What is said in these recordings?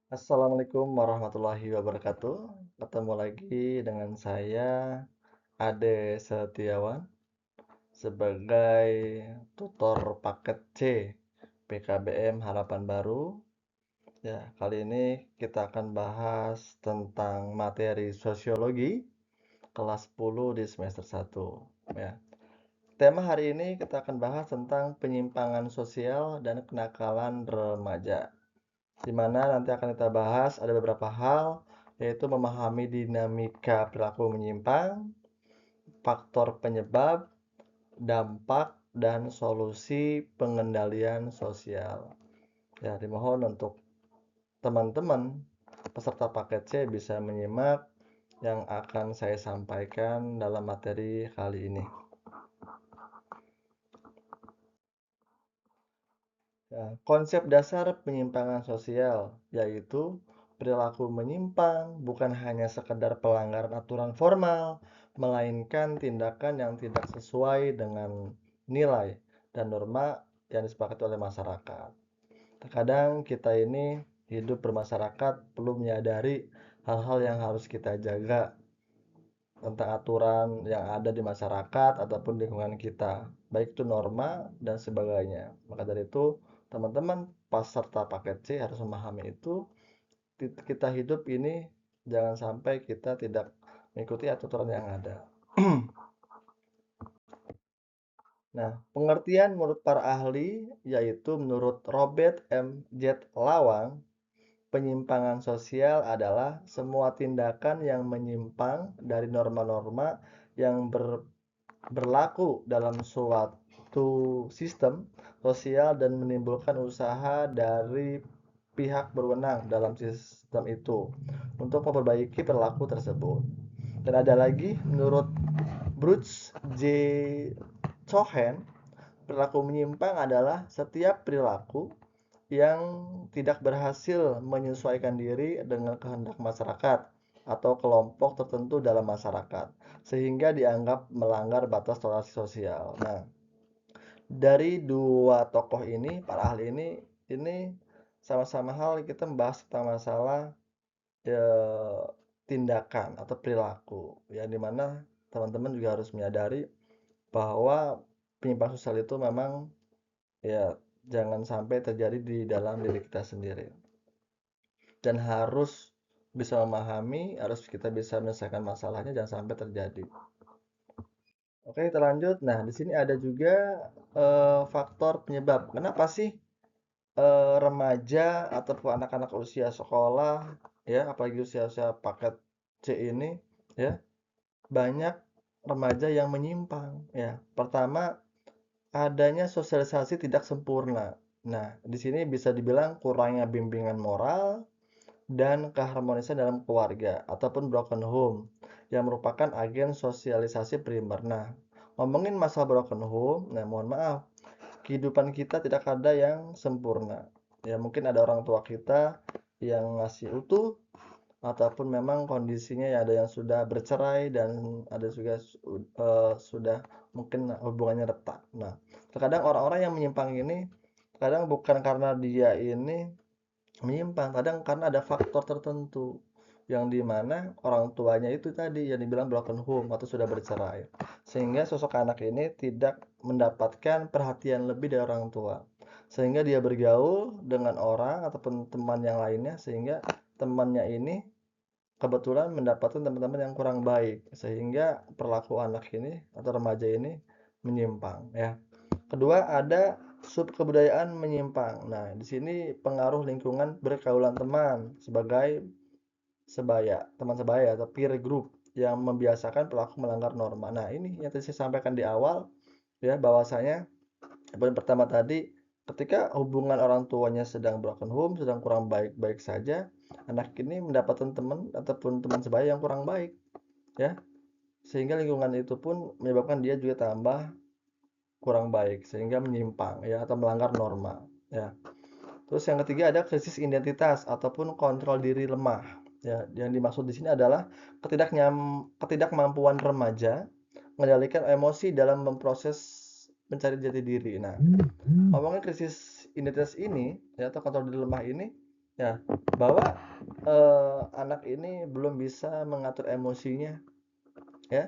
Assalamualaikum warahmatullahi wabarakatuh. Ketemu lagi dengan saya Ade Setiawan sebagai tutor paket C PKBM Harapan Baru. Ya, kali ini kita akan bahas tentang materi sosiologi kelas 10 di semester 1. Ya. Tema hari ini kita akan bahas tentang penyimpangan sosial dan kenakalan remaja. Di mana nanti akan kita bahas ada beberapa hal, yaitu memahami dinamika perilaku menyimpang, faktor penyebab, dampak, dan solusi pengendalian sosial. Ya, dimohon untuk teman-teman peserta paket C bisa menyimak yang akan saya sampaikan dalam materi kali ini. Ya, konsep dasar penyimpangan sosial yaitu perilaku menyimpang bukan hanya sekedar pelanggaran aturan formal, melainkan tindakan yang tidak sesuai dengan nilai dan norma yang disepakati oleh masyarakat. Terkadang kita ini hidup bermasyarakat perlu menyadari hal-hal yang harus kita jaga tentang aturan yang ada di masyarakat ataupun lingkungan kita, baik itu norma dan sebagainya. Maka dari itu, teman-teman peserta paket C harus memahami itu. Kita hidup ini jangan sampai kita tidak mengikuti aturan yang ada. Nah, pengertian menurut para ahli yaitu menurut Robert M. J. Lawang, penyimpangan sosial adalah semua tindakan yang menyimpang dari norma-norma yang berlaku dalam suatu sistem sosial dan menimbulkan usaha dari pihak berwenang dalam sistem itu untuk memperbaiki perilaku tersebut. Dan ada lagi menurut Bruce J. Cohen, perilaku menyimpang adalah setiap perilaku yang tidak berhasil menyesuaikan diri dengan kehendak masyarakat atau kelompok tertentu dalam masyarakat, sehingga dianggap melanggar batas toleransi sosial. Nah, dari dua tokoh ini, para ahli ini sama-sama hal kita membahas tentang masalah eh, tindakan atau perilaku, ya dimana teman-teman juga harus menyadari bahwa penyimpangan sosial itu memang ya jangan sampai terjadi di dalam diri kita sendiri. Dan harus bisa memahami, harus kita bisa menyelesaikan masalahnya jangan sampai terjadi. Oke, kita lanjut. Nah, di sini ada juga faktor penyebab. Kenapa sih remaja ataupun anak-anak usia sekolah, ya, apalagi usia-usia paket C ini, ya, banyak remaja yang menyimpang, ya. Pertama, adanya sosialisasi tidak sempurna. Nah, di sini bisa dibilang kurangnya bimbingan moral, dan keharmonisan dalam keluarga ataupun broken home yang merupakan agen sosialisasi primer. Nah, ngomongin masalah broken home, nah mohon maaf, kehidupan kita tidak ada yang sempurna. Ya mungkin ada orang tua kita yang ngasih utuh ataupun memang kondisinya ya ada yang sudah bercerai dan ada juga sudah mungkin hubungannya retak. Nah, terkadang orang-orang yang menyimpang ini kadang bukan karena dia ini menyimpang, kadang karena ada faktor tertentu yang dimana orang tuanya itu tadi yang dibilang broken home atau sudah bercerai, sehingga sosok anak ini tidak mendapatkan perhatian lebih dari orang tua, sehingga dia bergaul dengan orang ataupun teman yang lainnya, sehingga temannya ini kebetulan mendapatkan teman-teman yang kurang baik, sehingga perilaku anak ini atau remaja ini menyimpang ya. Kedua, ada subkebudayaan menyimpang. Nah, di sini pengaruh lingkungan berkaulan teman sebagai teman sebaya atau peer group yang membiasakan pelaku melanggar norma. Nah, ini yang tadi saya sampaikan di awal ya, bahwasanya poin pertama tadi ketika hubungan orang tuanya sedang broken home, sedang kurang baik-baik saja, anak ini mendapatkan teman ataupun teman sebaya yang kurang baik ya. Sehingga lingkungan itu pun menyebabkan dia juga tambah kurang baik sehingga menyimpang ya atau melanggar norma ya. Terus yang ketiga ada krisis identitas ataupun kontrol diri lemah. Ya, yang dimaksud di sini adalah ketidakmampuan remaja mengendalikan emosi dalam memproses mencari jati diri. Nah, ngomongin krisis identitas ini ya atau kontrol diri lemah ini Ya, bahwa anak ini belum bisa mengatur emosinya, ya,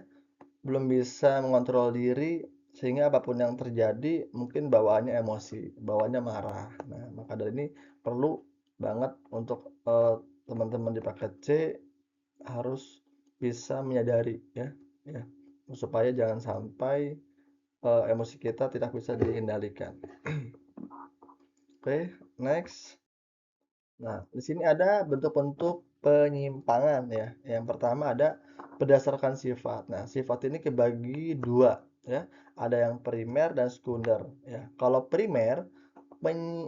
belum bisa mengontrol diri sehingga apapun yang terjadi mungkin bawaannya emosi, bawaannya marah. Nah, maka dari ini perlu banget untuk teman-teman di paket C harus bisa menyadari ya, ya, supaya jangan sampai emosi kita tidak bisa dikendalikan. Oke, next. Nah, di sini ada bentuk-bentuk penyimpangan ya. Yang pertama ada berdasarkan sifat. Nah, sifat ini kebagi dua ya. Ada yang primer dan sekunder ya. Kalau primer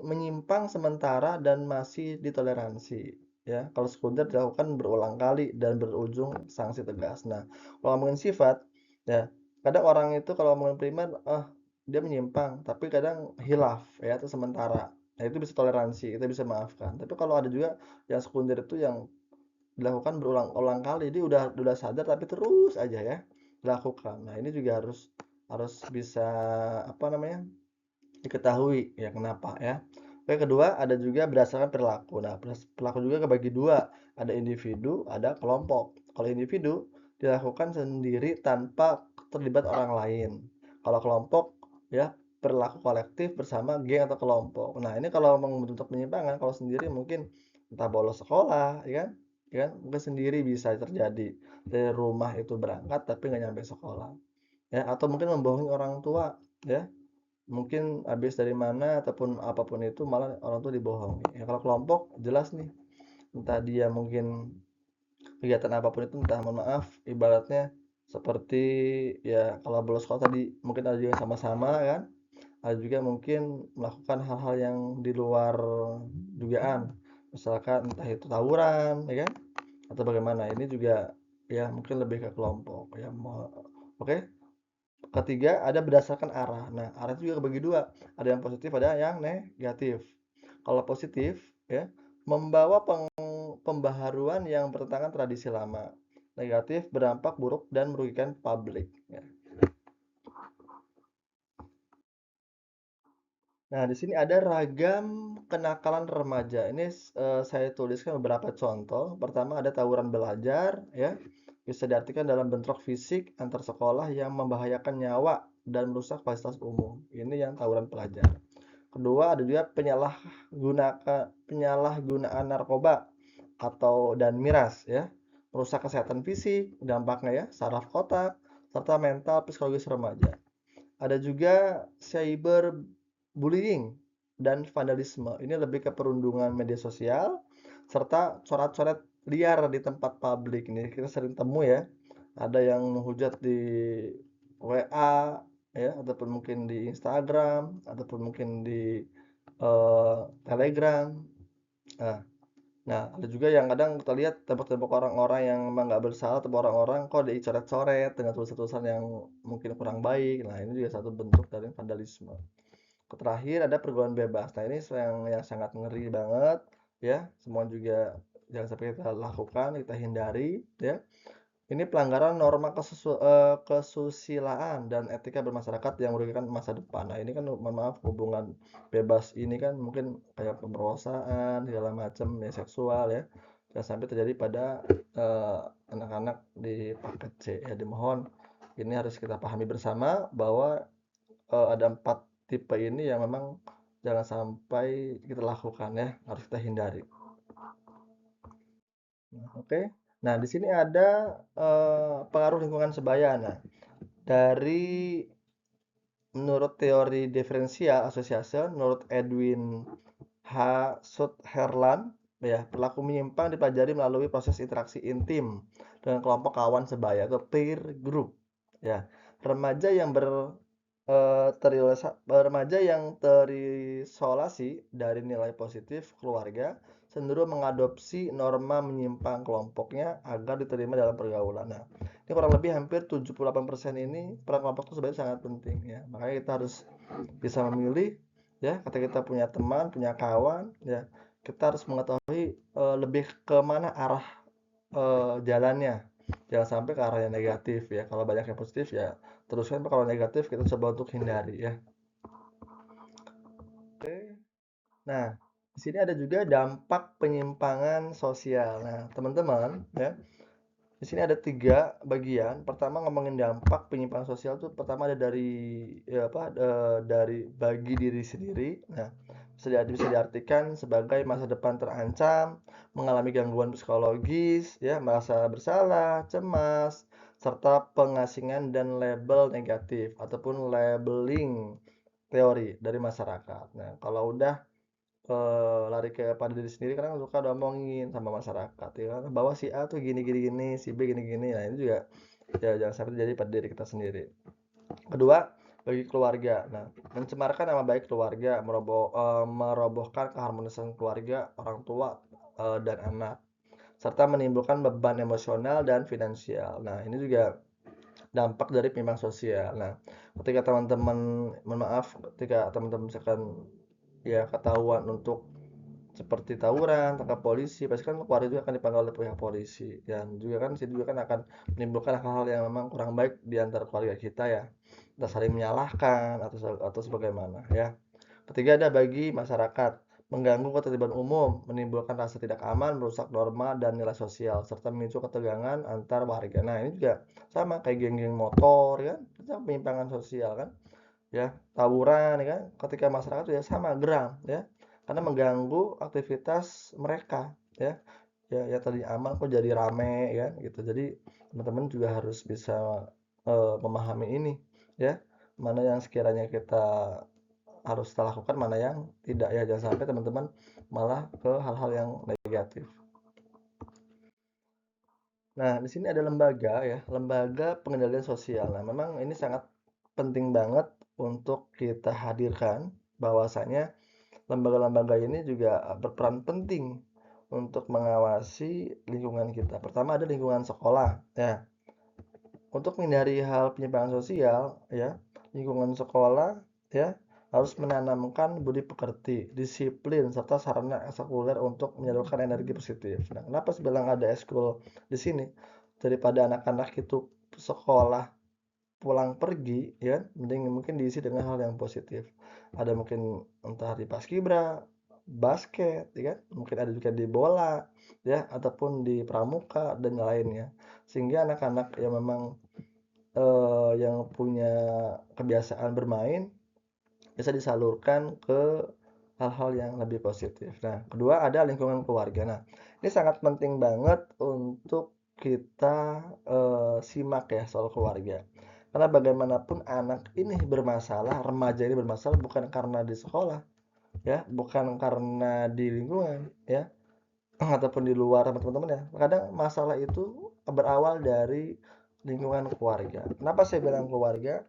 menyimpang sementara dan masih ditoleransi ya. Kalau sekunder dilakukan berulang kali dan berujung sanksi tegas. Nah, kalau ngomongin sifat ya, kadang orang itu kalau ngomongin primer, dia menyimpang, tapi kadang hilaf ya itu sementara. Nah, itu bisa toleransi, kita bisa maafkan. Tapi kalau ada juga yang sekunder itu yang dilakukan berulang-ulang kali, dia udah sadar tapi terus aja ya dilakukan. Nah, ini juga harus harus bisa apa namanya? Diketahui ya kenapa ya. Oke, kedua ada juga berdasarkan perilaku. Nah, perilaku juga kebagi dua, ada individu, ada kelompok. Kalau individu dilakukan sendiri tanpa terlibat orang lain. Kalau kelompok ya perilaku kolektif bersama geng atau kelompok. Nah, ini kalau membentuk penyimpangan, kalau sendiri mungkin entah bolos sekolah, ya kan? Ya kan? Mungkin sendiri bisa terjadi. Dari rumah itu berangkat tapi nggak nyampe sekolah. Ya, atau mungkin membohongi orang tua, ya. Mungkin habis dari mana ataupun apapun itu malah orang tuh dibohongi. Ya kalau kelompok jelas nih, entah dia mungkin kegiatan apapun itu entah mohon maaf ibaratnya seperti ya kalau bolos sekolah tadi mungkin ada juga sama-sama kan, ada juga mungkin melakukan hal-hal yang di luar dugaan. Misalkan entah itu tawuran ya kan atau bagaimana. Ini juga ya mungkin lebih ke kelompok ya. Oke. Ketiga, ada berdasarkan arah. Nah, arah itu juga bagi dua. Ada yang positif, ada yang negatif. Kalau positif, ya, membawa pembaharuan yang bertentangan tradisi lama. Negatif, berdampak buruk dan merugikan publik. Ya. Nah, di sini ada ragam kenakalan remaja. Ini saya tuliskan beberapa contoh. Pertama ada tawuran belajar, ya. Bisa diartikan dalam bentrok fisik antar sekolah yang membahayakan nyawa dan merusak fasilitas umum. Ini yang tawuran pelajar. Kedua ada juga penyalahgunaan narkoba atau dan miras, ya. Merusak kesehatan fisik, dampaknya ya, saraf otak, serta mental psikologis remaja. Ada juga cyberbullying dan vandalisme. Ini lebih ke perundungan media sosial serta coret-coret liar di tempat publik. Ini kita sering temu ya. Ada yang menghujat di WA ya ataupun mungkin di Instagram ataupun mungkin di Telegram. Nah, Nah, ada juga yang kadang kita lihat tembak-tembak orang-orang yang memang nggak bersalah atau orang-orang kok dicoret-coret dengan tulisan-tulisan yang mungkin kurang baik. Nah, ini juga satu bentuk dari vandalisme. Terakhir ada pergaulan bebas. Nah, ini yang sangat ngeri banget ya. Semua juga jangan sampai kita lakukan, kita hindari ya. Ini pelanggaran norma kesusilaan dan etika bermasyarakat yang merugikan masa depan. Nah, ini kan mohon maaf hubungan bebas ini kan mungkin kayak pemerkosaan segala macam ya seksual ya. Jangan sampai terjadi pada eh, anak-anak di paket C ya. Dimohon ini harus kita pahami bersama bahwa ada 4 tipe ini yang memang jangan sampai kita lakukan ya, harus kita hindari. Nah, oke. Nah, di sini ada pengaruh lingkungan sebaya. Nah, dari menurut teori differential association, menurut Edwin H. Sutherland, ya, perilaku menyimpang dipelajari melalui proses interaksi intim dengan kelompok kawan sebaya atau peer group. Ya, remaja yang remaja yang terisolasi dari nilai positif keluarga cenderung mengadopsi norma menyimpang kelompoknya agar diterima dalam pergaulan. Nah, ini kurang lebih hampir 78% ini peran kelompok itu sebenarnya sangat penting ya. Makanya kita harus bisa memilih ya, ketika kita punya teman, punya kawan ya, kita harus mengetahui lebih ke mana arah jalannya. Jangan sampai ke arah yang negatif ya. Kalau banyak yang positif ya teruskan, kalau negatif kita coba untuk hindari ya. Oke. Nah, di Di sini ada juga dampak penyimpangan sosial. Nah, teman-teman, ya, di sini ada 3 bagian. Pertama ngomongin dampak penyimpangan sosial tuh pertama ada dari ya apa, dari bagi diri sendiri. Nah, bisa diartikan sebagai masa depan terancam, mengalami gangguan psikologis, ya, merasa bersalah, cemas, serta pengasingan dan label negatif ataupun labeling teori dari masyarakat. Nah, kalau udah lari ke pada diri sendiri kadang suka diomongin sama masyarakat ya kan, bahwa si A tuh gini gini gini, si B gini gini. Nah, ini juga ya jangan sampai terjadi pada diri kita sendiri. Kedua, bagi keluarga. Nah, mencemarkan nama baik keluarga, merobohkan keharmonisan keluarga, orang tua, dan anak, serta menimbulkan beban emosional dan finansial. Nah, ini juga dampak dari penyimpangan sosial. Nah, ketika teman-teman, mohon maaf, ketika teman-teman misalkan ya ketahuan untuk seperti tawuran, tangkap polisi, pasti kan keluarga juga akan dipanggil oleh pihak polisi. Dan juga kan situ juga kan akan menimbulkan hal-hal yang memang kurang baik di antara keluarga kita ya. Entah saling menyalahkan atau sebagaimana ya. Ketiga ada bagi masyarakat, mengganggu ketertiban umum, menimbulkan rasa tidak aman, merusak norma dan nilai sosial, serta memicu ketegangan antar warga. Nah, ini juga sama kayak geng-geng motor ya kan, itu penyimpangan sosial kan ya, tawuran ya kan, ketika masyarakat ya sama geram ya, karena mengganggu aktivitas mereka ya. Ya, ya tadi aman kok jadi rame ya gitu. Jadi teman-teman juga harus bisa memahami ini ya, mana yang sekiranya kita harus kita lakukan, mana yang tidak ya. Jangan sampai teman-teman malah ke hal-hal yang negatif. Nah, di sini ada lembaga ya, lembaga pengendalian sosial. Nah, memang ini sangat penting banget untuk kita hadirkan bahwasanya lembaga-lembaga ini juga berperan penting untuk mengawasi lingkungan kita. Pertama ada lingkungan sekolah. Ya, untuk menghindari hal penyimpangan sosial, ya, lingkungan sekolah, ya, harus menanamkan budi pekerti, disiplin, serta sarana ekskulikuler untuk menyalurkan energi positif. Nah, kenapa saya bilang ada ekskul di sini? Daripada anak-anak itu sekolah pulang pergi, ya, mending mungkin diisi dengan hal yang positif. Ada mungkin entah di paskibra, basket, ya kan? Mungkin ada juga di bola, ya, ataupun di pramuka dan lainnya. Sehingga anak-anak yang memang yang punya kebiasaan bermain bisa disalurkan ke hal-hal yang lebih positif. Nah, kedua ada lingkungan keluarga. Nah, ini sangat penting banget untuk kita simak ya soal keluarga. Karena bagaimanapun anak ini bermasalah, remaja ini bermasalah bukan karena di sekolah, ya, bukan karena di lingkungan, ya, ataupun di luar sama teman-teman ya. Kadang masalah itu berawal dari lingkungan keluarga. Kenapa saya bilang keluarga?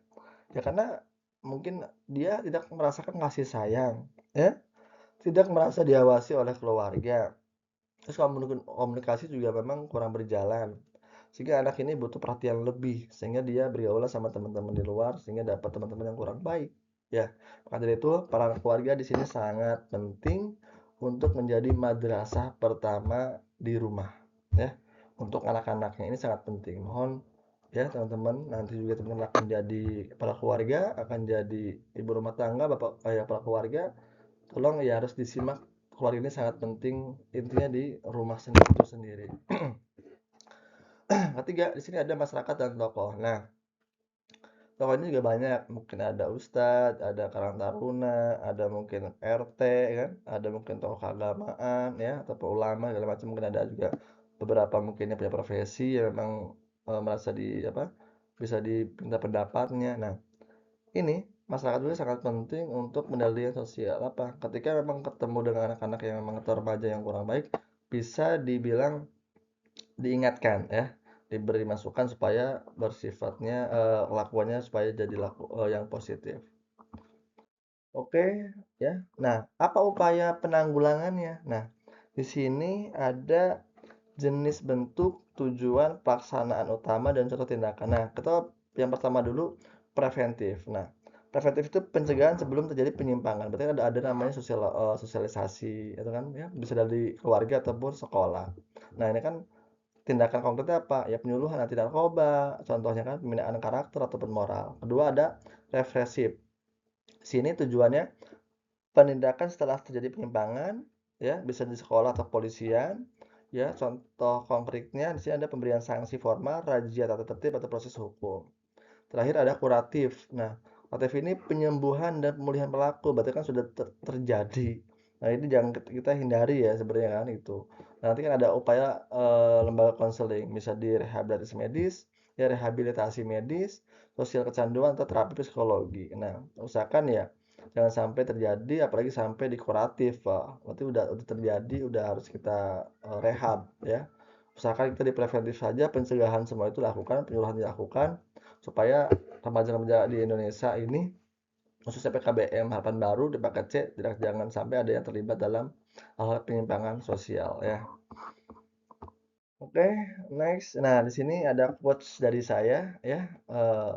Ya karena mungkin dia tidak merasakan kasih sayang, ya, tidak merasa diawasi oleh keluarga. Terus komunikasi juga memang kurang berjalan. Sehingga anak ini butuh perhatian lebih, sehingga dia bergaul sama teman-teman di luar, sehingga dapat teman-teman yang kurang baik. Ya, maka dari itu peran keluarga di sini sangat penting untuk menjadi madrasah pertama di rumah. Ya, untuk anak-anaknya ini sangat penting. Mohon ya teman-teman, nanti juga teman-teman akan jadi kepala keluarga, akan jadi ibu rumah tangga, bapak ayah kepala keluarga. Tolong ya harus disimak, keluarga ini sangat penting intinya di rumah sendiri itu sendiri. Ketiga, di sini ada masyarakat dan tokoh. Nah, tokohnya juga banyak. Mungkin ada ustadz, ada karang taruna, ada mungkin RT, kan? Ada mungkin tokoh keagamaan, ya, atau ulama segala macam. Mungkin ada juga beberapa mungkin yang punya profesi yang memang merasa di apa bisa diminta pendapatnya. Nah, ini masyarakat juga sangat penting untuk pengendalian sosial. Apa? Ketika memang ketemu dengan anak-anak yang memang atau remaja yang kurang baik, bisa dibilang diingatkan ya, diberi masukan supaya bersifatnya lakuannya supaya jadi yang positif. Oke, ya. Nah, apa upaya penanggulangannya? Nah, di sini ada jenis bentuk, tujuan, pelaksanaan utama dan contoh tindakan. Nah, kita yang pertama dulu preventif. Nah, preventif itu pencegahan sebelum terjadi penyimpangan. Berarti ada namanya sosialisasi, itu kan ya, bisa dari keluarga ataupun sekolah. Nah, ini kan tindakan konkretnya apa? Ya penyuluhan anti narkoba, contohnya kan pembinaan karakter ataupun moral. Kedua ada represif. Sini tujuannya penindakan setelah terjadi penyimpangan, ya, bisa di sekolah atau kepolisian, ya. Contoh konkretnya di sini ada pemberian sanksi formal, razia tata tertib atau proses hukum. Terakhir ada kuratif. Nah, kuratif ini penyembuhan dan pemulihan pelaku, berarti kan sudah terjadi. Nah, ini jangan kita hindari ya sebenarnya kan itu. Nanti kan ada upaya lembaga konseling, bisa di rehabilitasi medis, ya rehabilitasi medis, sosial kecanduan atau terapi psikologi. Nah, usahakan ya jangan sampai terjadi, apalagi sampai di kuratif, Pak. Berarti udah terjadi, udah harus kita rehab ya. Usahakan kita di preventif saja, pencegahan semua itu lakukan, penyuluhan dilakukan supaya remaja-remaja di Indonesia ini khususnya PKBM Harapan Baru di paket C tidak jangan sampai ada yang terlibat dalam hal-hal penyimpangan sosial ya. Oke, next. Nah, di sini ada quotes dari saya ya. Eh,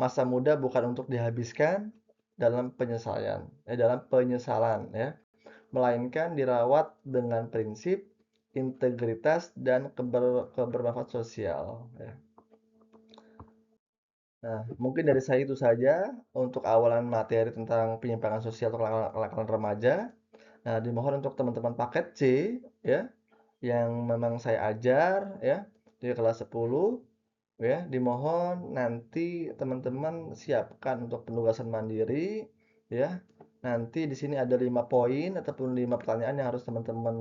Masa muda bukan untuk dihabiskan dalam penyesalan ya, melainkan dirawat dengan prinsip, integritas dan kebermanfaat sosial ya. Nah, mungkin dari saya itu saja untuk awalan materi tentang penyimpangan sosial atau kenakalan remaja. Nah, dimohon untuk teman-teman paket C ya, yang memang saya ajar ya di kelas 10 ya, dimohon nanti teman-teman siapkan untuk penugasan mandiri ya. Nanti di sini ada 5 poin ataupun 5 pertanyaan yang harus teman-teman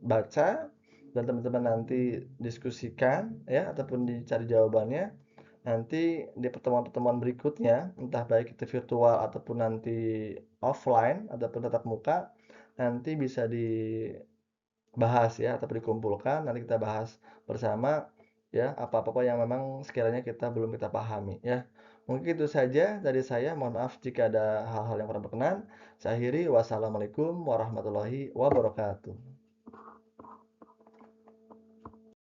baca dan teman-teman nanti diskusikan ya ataupun dicari jawabannya. Nanti di pertemuan-pertemuan berikutnya, entah baik itu virtual ataupun nanti offline ataupun tatap muka, nanti bisa dibahas ya atau dikumpulkan, nanti kita bahas bersama ya apa-apa yang memang sekiranya kita belum kita pahami ya. Mungkin itu saja dari saya. Mohon maaf jika ada hal-hal yang kurang berkenan. Saya akhiri. Wassalamualaikum warahmatullahi wabarakatuh.